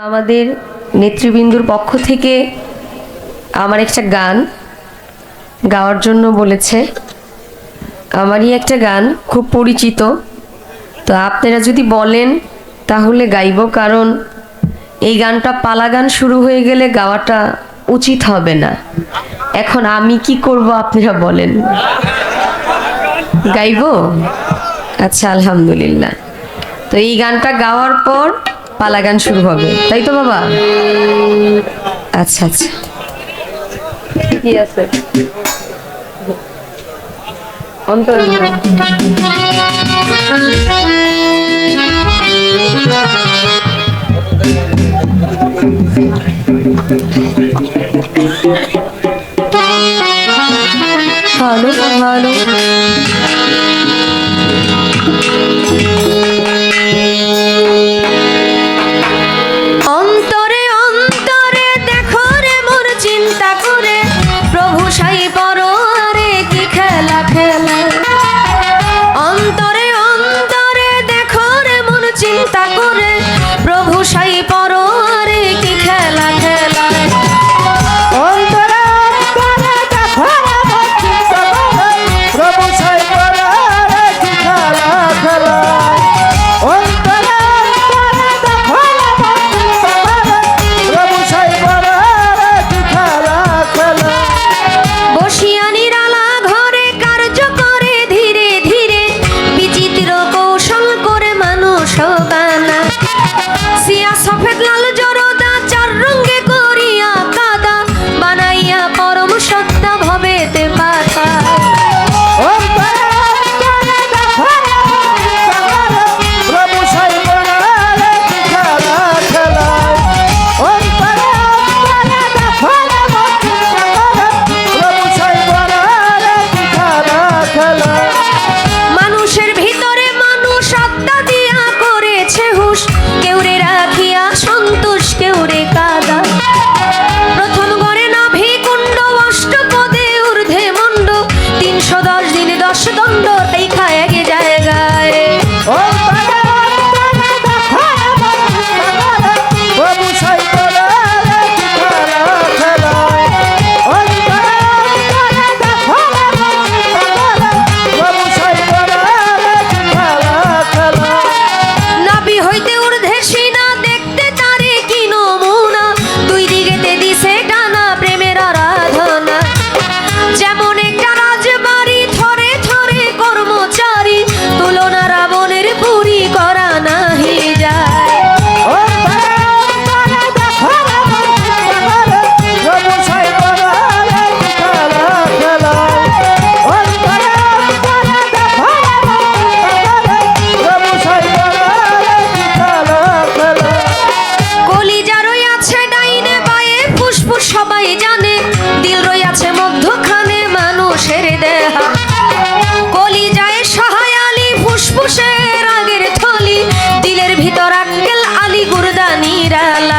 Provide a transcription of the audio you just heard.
আমাদের নেতৃবৃন্দুর পক্ষ থেকে আমার একটা গান গাওয়ার জন্য বলেছে। আমারই একটা গান খুব পরিচিত, তো আপনারা যদি বলেন তাহলে গাইব, কারণ এই গানটা পালা গান শুরু হয়ে গেলে গাওয়াটা উচিত হবে না। এখন আমি কি করব আপনারা বলেন, গাইব? আচ্ছা, আলহামদুলিল্লাহ। তো এই গানটা গাওয়ার পর পালা গান শুরু হবে, তাই তো বাবা? আচ্ছা আচ্ছা, ঠিকই আছে। অন্তর ভালো ভালো অন্তরে অন্তরে দেখো রে মোর চিন্তা করে, প্রভু সাই পরে কি খেলা খেলা। অন্তরে অন্তরে দেখো রে মোর চিন্তা করে, প্রভু সাই পরে কি খেলা খেলা। সফেদ লাল জরদা চার রঙে করিয়া কাদা, বানাইয়া পরম সত্তা ভবেতে পাতা। মানুষের ভিতরে মানুষ আত্মা দিয়া করেছে হুশ, কেউ রে রাখিয়া সন্তোষ, কেউ রে কাদা। প্রথম গড়ে নাভি কুণ্ড, অষ্টপদে ঊর্ধ্বে মণ্ড, 310 দিনে 10 দণ্ড, তাই খায় গে জায়গায়। সবাই জানে দিল রইয়াছে মধ্যখানে মানুষের দেহা, কলি যায় সহায় আলী ফুসফুসের আগের থলি, দিলের ভিতর আক্কেল আলী গুরদানি রালা।